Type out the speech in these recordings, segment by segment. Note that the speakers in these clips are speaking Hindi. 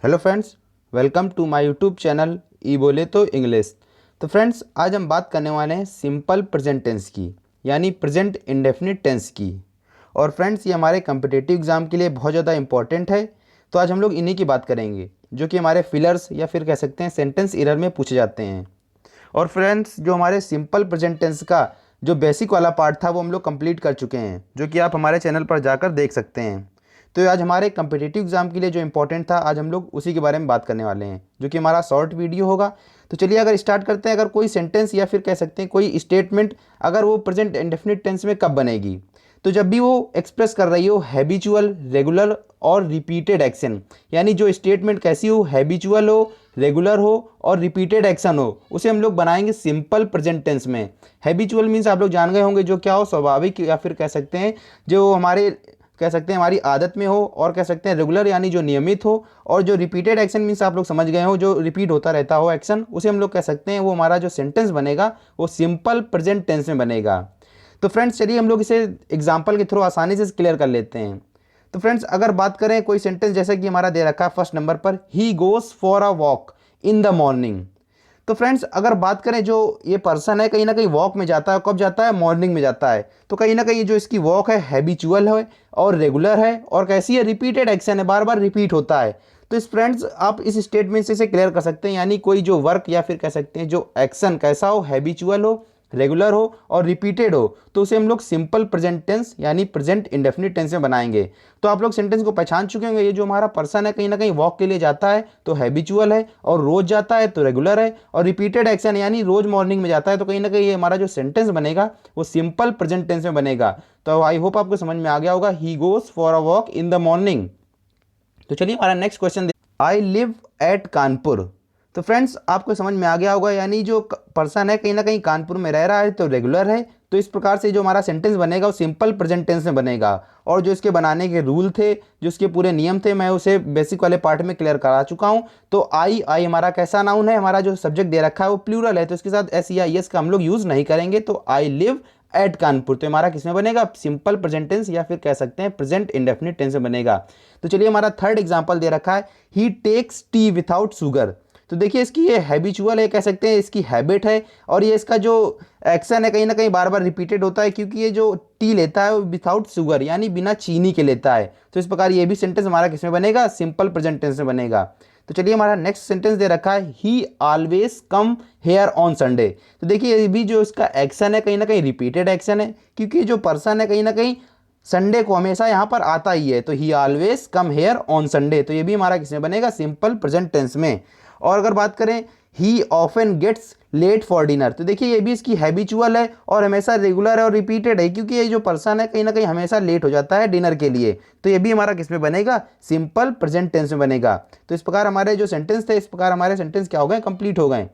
Hello friends, welcome to my YouTube channel ई बोले तो इंग्लिश। तो फ्रेंड्स, आज हम बात करने वाले हैं सिंपल प्रेजेंट टेंस की, यानी प्रेजेंट इंडेफिनिट टेंस की। और फ्रेंड्स, ये हमारे कम्पिटिटिव एग्जाम के लिए बहुत ज़्यादा इंपॉर्टेंट है। तो आज हम लोग इन्हीं की बात करेंगे जो कि हमारे फिलर्स या फिर कह सकते हैं सेंटेंस एरर में पूछे जाते हैं। और फ्रेंड्स, जो हमारे सिंपल प्रेजेंट टेंस का जो बेसिक वाला पार्ट था वो हम लोग कंप्लीट कर चुके हैं, जो कि आप हमारे चैनल पर जाकर देख सकते हैं। तो आज हमारे कम्पिटिटिव एग्जाम के लिए जो इंपॉर्टेंट था, आज हम लोग उसी के बारे में बात करने वाले हैं, जो कि हमारा शॉर्ट वीडियो होगा। तो चलिए अगर स्टार्ट करते हैं। अगर कोई सेंटेंस या फिर कह सकते हैं कोई स्टेटमेंट, अगर वो प्रेजेंट इंडेफिनिट टेंस में कब बनेगी, तो जब भी वो एक्सप्रेस कर रही हो हैबिचुअल, रेगुलर और रिपीटेड एक्शन, यानी जो स्टेटमेंट कैसी हो, हैबिचुअल हो, रेगुलर हो और रिपीटेड एक्शन हो, उसे हम लोग बनाएंगे सिंपल प्रेजेंट टेंस में। हैबिचुअल मीन्स आप लोग जान गए होंगे जो क्या हो, स्वाभाविक या फिर कह सकते हैं जो हमारे कह सकते हैं हमारी आदत में हो, और कह सकते हैं रेगुलर यानी जो नियमित हो, और जो रिपीटेड एक्शन मीन्स आप लोग समझ गए हो जो रिपीट होता रहता हो एक्शन, उसे हम लोग कह सकते हैं वो हमारा जो सेंटेंस बनेगा वो सिंपल प्रेजेंट टेंस में बनेगा। तो फ्रेंड्स, चलिए हम लोग इसे एग्जाम्पल के थ्रू आसानी से क्लियर कर लेते हैं। तो फ्रेंड्स, अगर बात करें कोई सेंटेंस जैसे कि हमारा दे रखा है फर्स्ट नंबर पर, he goes for a walk in the morning. तो फ्रेंड्स, अगर बात करें जो ये पर्सन है कहीं ना कहीं वॉक में जाता है, कब जाता है, मॉर्निंग में जाता है। तो कहीं ना कहीं जो इसकी वॉक है हैबिचुअल है और रेगुलर है, और कैसी है, रिपीटेड एक्शन है, बार बार रिपीट होता है। तो इस फ्रेंड्स, आप इस स्टेटमेंट से इसे क्लियर कर सकते हैं, यानी कोई जो वर्क या फिर कह सकते हैं जो एक्शन कैसा हो, हैबिचुअल हो, रेगुलर हो और रिपीटेड हो, तो उसे हम लोग सिंपल प्रेजेंट टेंस यानी प्रेजेंट इंडेफिनिट टेंस में बनाएंगे। तो आप लोग सेंटेंस को पहचान चुके होंगे, ये जो हमारा पर्सन है कहीं ना कहीं वॉक के लिए जाता है तो हैबिचुअल है, और रोज जाता है तो रेगुलर है, और रिपीटेड एक्शन यानी रोज मॉर्निंग में जाता है, तो कहीं ना कहीं ये हमारा जो सेंटेंस बनेगा वो सिंपल प्रेजेंट टेंस में बनेगा। तो आई होप आपको समझ में आ गया होगा, he goes for a walk in the morning. तो चलिए हमारा next question, I live at Kanpur. तो फ्रेंड्स, आपको समझ में आ गया होगा, यानी जो पर्सन है कहीं ना कहीं कानपुर में रह रहा है तो रेगुलर है। तो इस प्रकार से जो हमारा सेंटेंस बनेगा वो सिंपल प्रेजेंट टेंस में बनेगा। और जो इसके बनाने के रूल थे, जो इसके पूरे नियम थे, मैं उसे बेसिक वाले पार्ट में क्लियर करा चुका हूँ। तो आई आई हमारा कैसा नाउन है, हमारा जो सब्जेक्ट दे रखा है वो प्लूरल है, तो इसके साथ एस या एस का हम लोग यूज़ नहीं करेंगे। तो आई लिव एट कानपुर, तो हमारा किसमें बनेगा, सिंपल प्रेजेंट टेंस या फिर कह सकते हैं प्रेजेंट इंडेफिनिट टेंस में बनेगा। तो चलिए हमारा थर्ड एग्जांपल दे रखा है, ही टेक्स टी विथआउट शुगर। तो देखिए इसकी ये हैबिचुअल है, कह सकते हैं इसकी हैबिट है, और ये इसका जो एक्शन है कहीं ना कहीं बार बार रिपीटेड होता है, क्योंकि ये जो टी लेता है वो विथआउट शुगर यानी बिना चीनी के लेता है। तो इस प्रकार ये भी सेंटेंस हमारा किसमें बनेगा, सिंपल प्रेजेंट टेंस में बनेगा। तो चलिए हमारा नेक्स्ट सेंटेंस दे रखा है, ही always come here on Sunday. तो देखिए ये भी जो इसका एक्शन है कहीं ना कहीं रिपीटेड एक्शन है, क्योंकि जो पर्सन है कहीं ना कहीं संडे को हमेशा यहाँ पर आता ही है, तो ही always come here on Sunday, तो ये भी हमारा किसमें बनेगा, सिंपल प्रेजेंट टेंस में। और अगर बात करें he often gets late for dinner, तो देखिए ये भी इसकी हैबिचुअल है और हमेशा रेगुलर है और रिपीटेड है, क्योंकि ये जो पर्सन है कहीं ना कहीं हमेशा लेट हो जाता है डिनर के लिए। तो ये भी हमारा किसमें बनेगा, सिंपल प्रेजेंट टेंस में बनेगा। तो इस प्रकार हमारे जो सेंटेंस थे, इस प्रकार हमारे सेंटेंस क्या हो गए, कंप्लीट हो गए।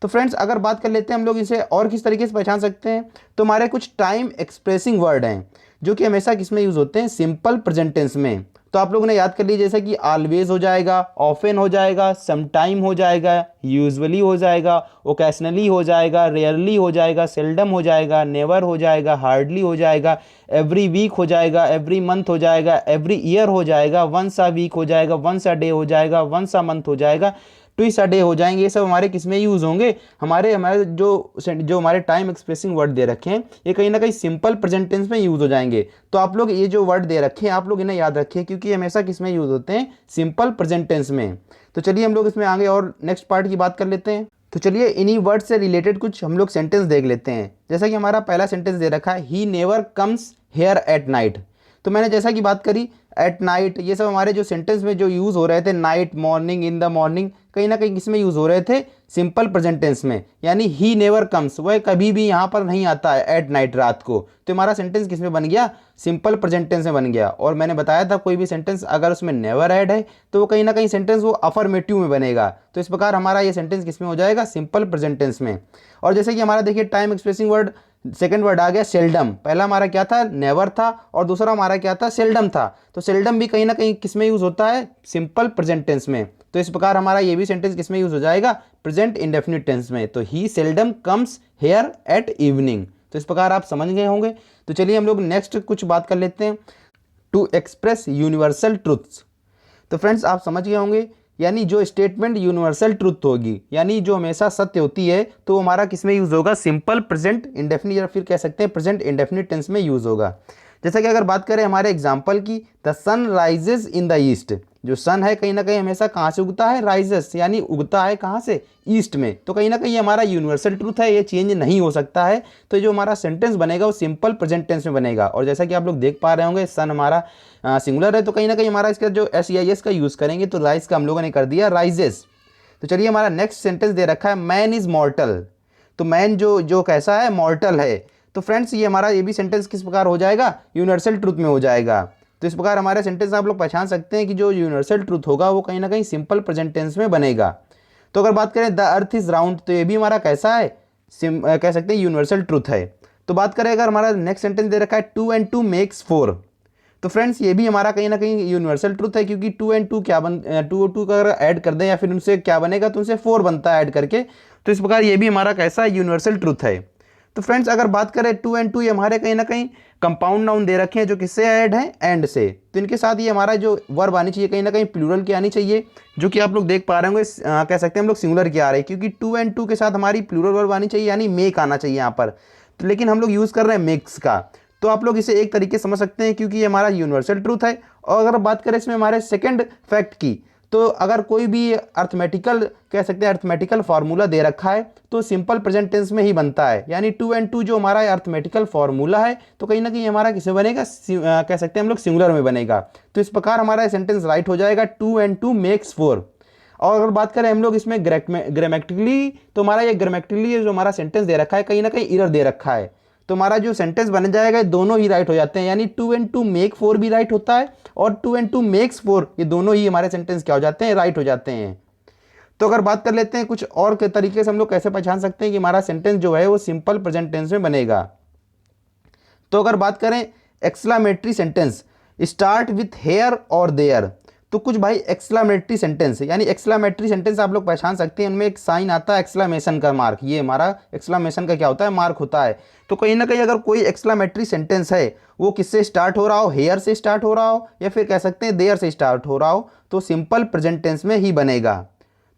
तो फ्रेंड्स, अगर बात कर लेते हैं हम लोग इसे और किस तरीके से पहचान सकते हैं, तो हमारे कुछ टाइम एक्सप्रेसिंग वर्ड हैं जो कि हमेशा किसमें यूज होते हैं, सिंपल प्रेजेंट टेंस में। तो आप लोगों ने याद कर लीजिए, जैसे कि ऑलवेज हो जाएगा, ऑफन हो जाएगा, समटाइम हो जाएगा, यूजुअली हो जाएगा, ओकेशनली हो जाएगा, रेयरली हो जाएगा, सेल्डम हो जाएगा, नेवर हो जाएगा, हार्डली हो जाएगा, एवरी वीक हो जाएगा, एवरी मंथ हो जाएगा, एवरी ईयर हो जाएगा, वंस अ वीक हो जाएगा, वंस अ डे हो जाएगा, वंस अ मंथ हो जाएगा, ट्विस अ डे हो जाएंगे। ये सब हमारे किस में यूज़ होंगे, हमारे हमारे जो हमारे टाइम एक्सप्रेसिंग वर्ड दे रखे हैं ये कहीं ना कहीं सिंपल प्रेजेंट टेंस में यूज़ हो जाएंगे। तो आप लोग ये जो वर्ड दे रखे हैं आप लोग इन्हें याद रखिए, क्योंकि ये हमेशा किस में यूज़ होते हैं, सिंपल प्रेजेंट टेंस में। तो चलिए हम लोग इसमें आगे और नेक्स्ट पार्ट की बात कर लेते हैं। तो चलिए इन्हीं वर्ड से रिलेटेड कुछ हम लोग सेंटेंस देख लेते हैं। जैसा कि हमारा पहला सेंटेंस दे रखा है, he never comes here at night. तो मैंने जैसा कि बात करी एट नाइट, ये सब हमारे जो सेंटेंस में जो यूज़ हो रहे थे, night, morning, in the morning, कहीं ना कहीं किसमें यूज़ हो रहे थे, सिंपल प्रेजेंट टेंस में। यानी ही नेवर कम्स, वह कभी भी यहाँ पर नहीं आता है एट नाइट, रात को। तो हमारा सेंटेंस किस में बन गया, सिंपल प्रेजेंट टेंस में बन गया। और मैंने बताया था कोई भी सेंटेंस अगर उसमें नेवर ऐड है तो वो कहीं ना कहीं सेंटेंस वो अफर्मेटिव में बनेगा। तो इस प्रकार हमारा ये सेंटेंस किस में हो जाएगा, सिंपल प्रेजेंट टेंस में। और जैसे कि हमारा देखिए time expressing word second word आ गया सेल्डम। पहला हमारा क्या था, नेवर था, और दूसरा हमारा क्या था, सेल्डम था। तो सेल्डम भी कहीं ना कहीं किस में यूज़ होता है, सिंपल प्रेजेंट टेंस में। तो इस प्रकार हमारा ये भी सेंटेंस किस में यूज़ हो जाएगा, प्रेजेंट इंडेफिनिट टेंस में। तो he seldom comes here at evening. तो इस प्रकार आप समझ गए होंगे। तो चलिए हम लोग नेक्स्ट कुछ बात कर लेते हैं, टू एक्सप्रेस यूनिवर्सल ट्रूथ्स। तो फ्रेंड्स, आप समझ गए होंगे यानी जो स्टेटमेंट यूनिवर्सल ट्रुथ होगी, यानी जो हमेशा सत्य होती है, तो हमारा किस में यूज़ होगा, सिंपल प्रेजेंट इंडेफिनिट या फिर कह सकते हैं प्रेजेंट इंडेफिनिट टेंस में यूज़ होगा। जैसा कि अगर बात करें हमारे एग्जाम्पल की, the sun rises in the east, जो सन है कहीं ना कहीं हमेशा कहाँ से उगता है, राइजेस यानी उगता है कहाँ से, ईस्ट में। तो कहीं ना कहीं हमारा यूनिवर्सल ट्रूथ है, ये चेंज नहीं हो सकता है। तो जो हमारा सेंटेंस बनेगा वो सिंपल प्रेजेंट टेंस में बनेगा। और जैसा कि आप लोग देख पा रहे होंगे, सन हमारा सिंगुलर है, तो कहीं ना कहीं हमारा इसका जो SEIS का यूज़ करेंगे, तो राइज का हम लोगों ने कर दिया राइजेस। तो चलिए हमारा नेक्स्ट सेंटेंस दे रखा है, मैन इज मॉर्टल। तो मैन जो जो कैसा है, मॉर्टल है। तो फ्रेंड्स ये हमारा ये भी सेंटेंस किस प्रकार हो जाएगा, यूनिवर्सल ट्रूथ में हो जाएगा। तो इस प्रकार हमारे सेंटेंस आप लोग पहचान सकते हैं कि जो यूनिवर्सल ट्रूथ होगा वो कहीं ना कहीं सिंपल प्रेजेंट टेंस में बनेगा। तो अगर बात करें द अर्थ इज राउंड, तो ये भी हमारा कैसा है, कह सकते हैं यूनिवर्सल ट्रूथ है। तो बात करें अगर हमारा नेक्स्ट सेंटेंस दे रखा है, 2 and 2 makes 4, तो फ्रेंड्स ये भी हमारा कहीं ना कहीं यूनिवर्सल ट्रूथ है, क्योंकि 2 and 2 क्या 2 और 2 का अगर ऐड कर दें या फिर उनसे क्या बनेगा, तो उनसे 4 बनता है ऐड करके। तो इस प्रकार ये भी हमारा कैसा यूनिवर्सल ट्रूथ है। तो फ्रेंड्स अगर बात करें 2 and 2, ये हमारे कहीं ना कहीं कंपाउंड नाउन दे रखे हैं जो किससे ऐड है, एंड से। तो इनके साथ ये हमारा जो वर्ब आनी चाहिए कहीं ना कहीं प्लूरल की आनी चाहिए, जो कि आप लोग देख पा रहे होंगे, कह सकते हैं हम लोग सिंगुलर की आ रही है, क्योंकि 2 and 2 के साथ हमारी प्लूरल वर्ब आनी चाहिए, यानी मेक आना चाहिए यहाँ पर। तो लेकिन हम लोग यूज़ कर रहे हैं मेक्स का। तो आप लोग इसे एक तरीके से समझ सकते हैं, क्योंकि ये हमारा यूनिवर्सल ट्रूथ है। और अगर बात करें इसमें हमारे सेकंड फैक्ट की, तो अगर कोई भी अर्थमेटिकल, कह सकते हैं अर्थमेटिकल फार्मूला दे रखा है, तो सिंपल प्रेजेंट टेंस में ही बनता है। यानी 2 and 2 जो हमारा अर्थमेटिकल फार्मूला है, तो कहीं ना कहीं हमारा किसमें बनेगा, कह सकते हैं हम लोग सिंगुलर में बनेगा। तो इस प्रकार हमारा सेंटेंस राइट हो जाएगा, 2 and 2 makes 4। और अगर बात करें हम लोग इसमें ग्रामेटिकली, तो हमारा ये ग्रामेटिकली जो हमारा सेंटेंस दे रखा है कहीं ना कहीं एरर दे रखा है। तो हमारा जो सेंटेंस बन जाएगा दोनों ही राइट हो जाते हैं, यानी 2 and 2 make 4 भी राइट होता है, और 2 and 2 makes 4, ये दोनों ही हमारे सेंटेंस क्या हो जाते हैं, राइट हो जाते हैं। तो अगर बात कर लेते हैं कुछ और के तरीके से हम लोग कैसे पहचान सकते हैं कि हमारा सेंटेंस जो है वो सिंपल प्रेजेंट टेंस में बनेगा। तो अगर बात करें exclamatory sentence, start with here और देयर, तो कुछ भाई एक्सक्लामेटरी सेंटेंस है, यानी एक्सक्लामेटरी सेंटेंस आप लोग पहचान सकते हैं, उनमें एक साइन आता है एक्सक्लामेशन का मार्क, ये हमारा एक्सक्लामेशन का क्या होता है, मार्क होता है। तो कहीं ना कहीं अगर कोई एक्सक्लामेटरी सेंटेंस है वो किससे स्टार्ट हो रहा हो, हेयर से स्टार्ट हो रहा हो, या फिर कह सकते हैं देयर से स्टार्ट हो रहा हो, तो सिंपल प्रेजेंट टेंस में ही बनेगा।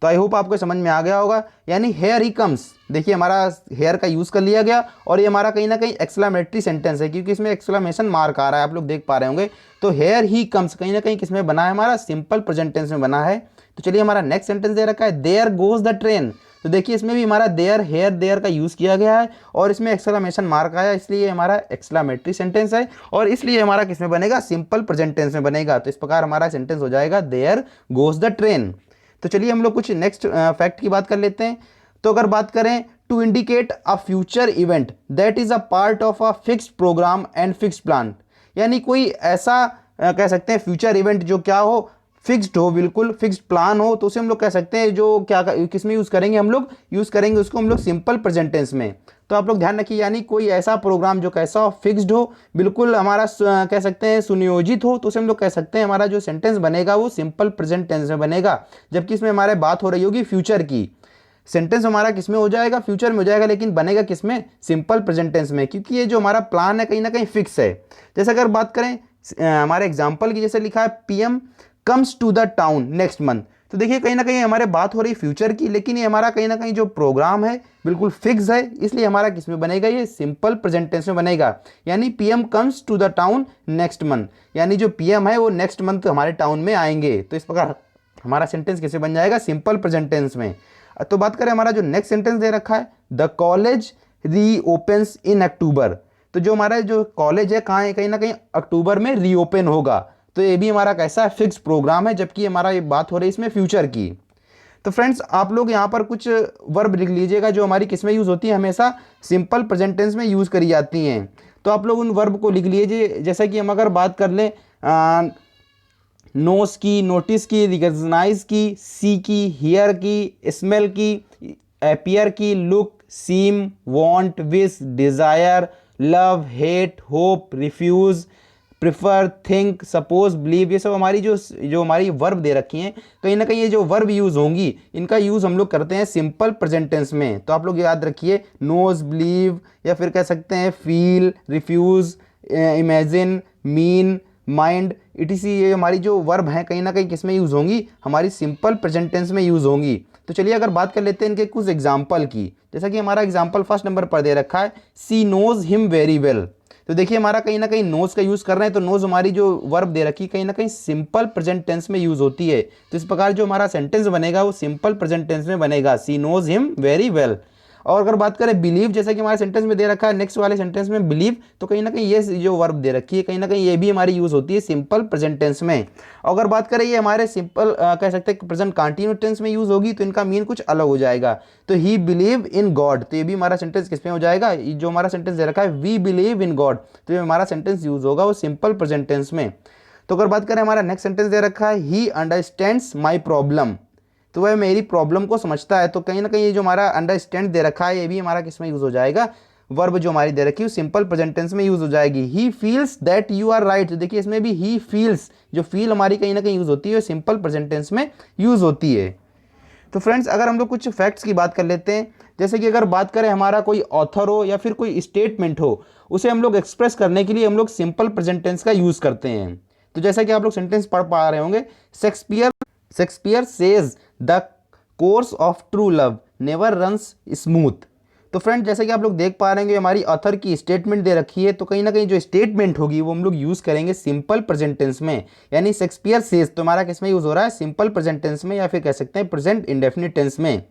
तो आई होप आपको समझ में आ गया होगा। यानी हेयर ही कम्स, देखिए हमारा हेयर का यूज़ कर लिया गया, और ये हमारा कहीं ना कहीं एक्सक्लामेटरी सेंटेंस है, क्योंकि इसमें एक्सक्लामेशन मार्क आ रहा है, आप लोग देख पा रहे होंगे। तो हेयर ही कम्स कहीं ना कहीं किसमें बना है, हमारा सिंपल प्रेजेंट टेंस में बना है। तो चलिए हमारा नेक्स्ट सेंटेंस दे रखा है, देयर गोज द ट्रेन। तो देखिए इसमें भी हमारा देयर, हेयर, देयर का यूज़ किया गया है, और इसमें एक्सक्लामेशन मार्क आया, इसलिए हमारा एक्सक्लामेटरी सेंटेंस है, और इसलिए हमारा किसमें बनेगा, सिंपल प्रेजेंट टेंस में बनेगा। तो इस प्रकार हमारा सेंटेंस हो जाएगा, देयर गोज द ट्रेन। तो चलिए हम लोग कुछ नेक्स्ट फैक्ट की बात कर लेते हैं। तो अगर बात करें, to indicate a future event that is a part of a fixed programme and fixed plan, यानी कोई ऐसा कह सकते हैं फ्यूचर इवेंट जो क्या हो, फिक्स्ड हो, बिल्कुल फिक्स्ड प्लान हो, तो उसे हम लोग कह सकते हैं जो क्या किस में यूज़ करेंगे, हम लोग यूज़ करेंगे उसको हम लोग सिंपल प्रेजेंट टेंस में। तो आप लोग ध्यान रखिए, यानी कोई ऐसा प्रोग्राम जो कैसा हो, फिक्स्ड हो, बिल्कुल हमारा कह सकते हैं सुनियोजित हो, तो उसे हम लोग कह सकते हैं हमारा जो सेंटेंस बनेगा वो सिंपल प्रेजेंट टेंस में बनेगा। जबकि इसमें हमारे बात हो रही होगी फ्यूचर की, सेंटेंस हमारा किस में हो जाएगा, फ्यूचर में हो जाएगा, लेकिन बनेगा किस में, सिंपल प्रेजेंट टेंस में, क्योंकि ये जो हमारा प्लान है कहीं ना कहीं फिक्स है। जैसे अगर बात करें हमारे एग्जाम्पल की, जैसे लिखा है PM comes to the town next month, तो देखिए कहीं ना कहीं हमारे बात हो रही फ्यूचर की, लेकिन ये हमारा कहीं ना कहीं जो प्रोग्राम है बिल्कुल फिक्स है, इसलिए हमारा किस में बनेगा, ये सिंपल प्रेजेंट टेंस में बनेगा। यानी PM comes to the town next month, यानी जो PM है वो नेक्स्ट मंथ हमारे टाउन में आएंगे। तो इस प्रकार हमारा सेंटेंस कैसे बन जाएगा, सिंपल प्रेजेंट टेंस में। तो बात करें हमारा जो नेक्स्ट सेंटेंस दे रखा है, द कॉलेज रीओपन्स इन अक्टूबर, तो जो हमारा जो कॉलेज है कहाँ है, कहीं ना कहीं अक्टूबर में रीओपन होगा। तो ये भी हमारा कैसा है, फिक्स प्रोग्राम है, जबकि हमारा ये बात हो रही है इसमें फ्यूचर की। तो फ्रेंड्स आप लोग यहाँ पर कुछ वर्ब लिख लीजिएगा जो हमारी किस में यूज़ होती है, हमेशा सिंपल प्रेजेंट टेंस में यूज़ करी जाती हैं। तो आप लोग उन वर्ब को लिख लीजिए, जैसा कि हम अगर बात कर लें नोस की, नोटिस की, रिकग्नाइज की, सी की, हियर की, स्मेल की, अपीयर की, look, seem, want, wish, desire, love, hate, hope, refuse, prefer, think, suppose, believe, ये सब हमारी जो हमारी वर्ब दे रखी हैं, कहीं ना कहीं ये जो वर्ब यूज़ होंगी इनका यूज़ हम लोग करते हैं सिंपल प्रेजेंट टेंस में। तो आप लोग याद रखिए, नोज, बिलीव, या फिर कह सकते हैं feel, refuse, imagine, mean, mind, etc., ये हमारी जो वर्ब हैं कहीं ना कहीं किस में यूज़ होंगी, हमारी सिंपल प्रेजेंट टेंस में यूज़ होंगी। तो चलिए अगर बात कर लेते हैं इनके कुछ एग्जाम्पल की। जैसा कि हमारा एग्जाम्पल फर्स्ट नंबर पर दे रखा है, सी नोज हिम वेरी वेल। तो देखिए हमारा कहीं ना कहीं नोज का यूज़ कर रहे हैं, तो नोज हमारी जो वर्ब दे रखी कहीं ना कहीं सिंपल प्रेजेंट टेंस में यूज़ होती है। तो इस प्रकार जो हमारा सेंटेंस बनेगा वो सिंपल प्रेजेंट टेंस में बनेगा, सी नोज हिम वेरी वेल। और अगर बात करें बिलीव, जैसा कि हमारे सेंटेंस में दे रखा है नेक्स्ट वाले सेंटेंस में बिलीव, तो कहीं ना कहीं ये जो वर्ब दे रखी है कहीं ना कहीं ये भी हमारी यूज़ होती है सिंपल प्रेजेंट टेंस में। अगर बात करें ये हमारे सिंपल कह सकते हैं प्रेजेंट कंटिन्यूस टेंस में यूज़ होगी, तो इनका मीन कुछ अलग हो जाएगा। तो ही बिलीव इन गॉड, तो ये भी हमारा सेंटेंस किस में हो जाएगा, जो हमारा सेंटेंस दे रखा है वी बिलीव इन गॉड, तो ये हमारा सेंटेंस यूज़ होगा वो सिंपल प्रेजेंट टेंस में। तो अगर बात करें हमारा नेक्स्ट सेंटेंस दे रखा है, ही अंडरस्टैंड्स माई प्रॉब्लम, तो वह मेरी प्रॉब्लम को समझता है। तो कहीं ना कहीं ये जो हमारा अंडरस्टैंड दे रखा है ये भी हमारा किस में यूज़ हो जाएगा, वर्ब जो हमारी दे रखी है सिंपल प्रेजेंट टेंस में यूज़ हो जाएगी। He feels that you are right, तो देखिए इसमें भी ही फील्स, जो फील हमारी कहीं ना कहीं यूज़ होती है सिंपल प्रेजेंट टेंस में यूज़ होती है। तो फ्रेंड्स अगर हम लोग कुछ फैक्ट्स की बात कर लेते हैं, जैसे कि अगर बात करें हमारा कोई ऑथर हो या फिर कोई स्टेटमेंट हो, उसे हम लोग एक्सप्रेस करने के लिए हम लोग सिंपल प्रेजेंट टेंस का यूज़ करते हैं। तो जैसा कि आप लोग सेंटेंस पढ़ पा रहे होंगे, Shakespeare says the course of true love never runs smooth. तो फ्रेंड जैसे कि आप लोग देख पा रहे हैं हमारी ऑथर की स्टेटमेंट दे रखी है, तो कहीं ना कहीं जो स्टेटमेंट होगी वो हम लोग यूज़ करेंगे सिंपल प्रेजेंट टेंस में, यानी शेक्सपियर सेज तो हमारा किस में यूज़ हो रहा है, सिंपल प्रेजेंट टेंस में, या फिर कह सकते हैं प्रेजेंट इंडेफिनिट टेंस में।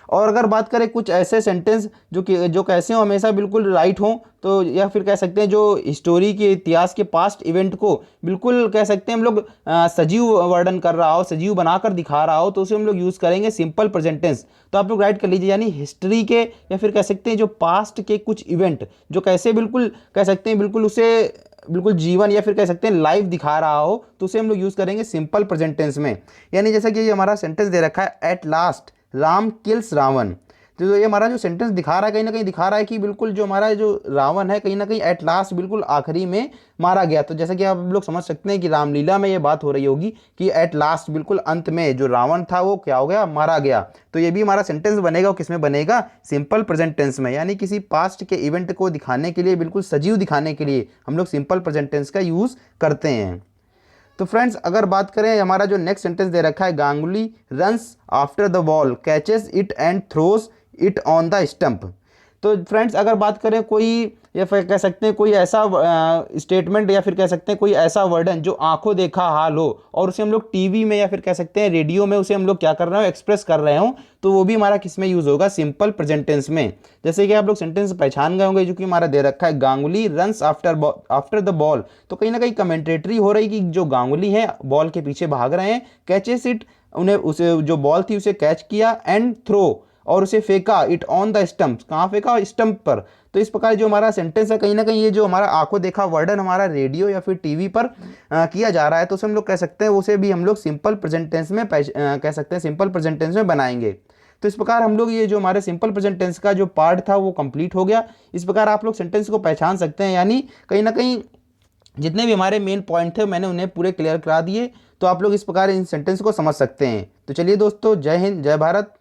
और अगर बात करें कुछ ऐसे सेंटेंस जो कैसे हो हमेशा बिल्कुल राइट हों, तो या फिर कह सकते हैं जो हिस्टोरी के इतिहास के पास्ट इवेंट को बिल्कुल कह सकते हैं हम लोग सजीव वर्णन कर रहा हो, सजीव बनाकर दिखा रहा हो, तो उसे हम लोग यूज़ करेंगे सिंपल प्रेजेंट टेंस। तो आप लोग राइट कर लीजिए, यानी हिस्ट्री के या फिर कह सकते हैं जो पास्ट के कुछ इवेंट जो कैसे बिल्कुल कह सकते हैं बिल्कुल उसे बिल्कुल जीवन या फिर कह सकते हैं लाइव दिखा रहा हो, तो उसे हम लोग यूज़ करेंगे सिंपल प्रेजेंट टेंस में। यानी जैसा कि ये हमारा सेंटेंस दे रखा है, at last Ram kills Ravan, तो ये हमारा जो सेंटेंस दिखा रहा है कहीं ना कहीं दिखा रहा है कि बिल्कुल जो हमारा जो रावण है कहीं ना कहीं एट लास्ट बिल्कुल आखिरी में मारा गया। तो जैसा कि आप लोग समझ सकते हैं कि रामलीला में ये बात हो रही होगी कि एट लास्ट बिल्कुल अंत में जो रावण था वो क्या हो गया, मारा गया। तो ये भी हमारा सेंटेंस बनेगा, किस में बनेगा, सिंपल प्रेजेंट टेंस में, यानी किसी पास्ट के इवेंट को दिखाने के लिए, बिल्कुल सजीव दिखाने के लिए हम लोग सिंपल प्रेजेंट टेंस का यूज़ करते हैं। तो फ्रेंड्स अगर बात करें हमारा जो नेक्स्ट सेंटेंस दे रखा है, Ganguly runs after the ball catches it and throws it on the stump. तो फ्रेंड्स अगर बात करें कोई या फिर कह सकते हैं कोई ऐसा स्टेटमेंट या फिर कह सकते हैं कोई ऐसा वर्डन जो आंखों देखा हाल हो और उसे हम लोग टीवी में या फिर कह सकते हैं रेडियो में उसे हम लोग क्या कर रहे हो, एक्सप्रेस कर रहे हो, तो वो भी हमारा किस में यूज़ होगा, सिंपल प्रेजेंट टेंस में। जैसे कि आप लोग सेंटेंस पहचान गए होंगे जो कि हमारा दे रखा है, Ganguly runs after the ball, तो कहीं ना कहीं कमेंटेटरी हो रही कि जो गांगुली है बॉल के पीछे भाग रहे हैं, कैचेस इट, उन्हें उसे जो बॉल थी उसे कैच किया, एंड थ्रो, और उसे फेंका, इट ऑन द स्टंप, कहाँ फेंका, स्टंप पर। तो इस प्रकार जो हमारा सेंटेंस है कहीं ना कहीं ये जो हमारा आंखों देखा वर्डन हमारा रेडियो या फिर टीवी पर किया जा रहा है, तो उसे हम लोग कह सकते हैं उसे भी हम लोग सिंपल प्रेजेंट टेंस में कह सकते हैं सिंपल प्रेजेंट टेंस में बनाएंगे। तो इस प्रकार हम लोग ये जो हमारे सिंपल प्रेजेंट टेंस का जो पार्ट था वो कंप्लीट हो गया। इस प्रकार आप लोग सेंटेंस को पहचान सकते हैं, यानी कहीं ना कहीं जितने भी हमारे मेन पॉइंट थे मैंने उन्हें पूरे क्लियर करा दिए, तो आप लोग इस प्रकार इन सेंटेंस को समझ सकते हैं। तो चलिए दोस्तों, जय हिंद, जय भारत।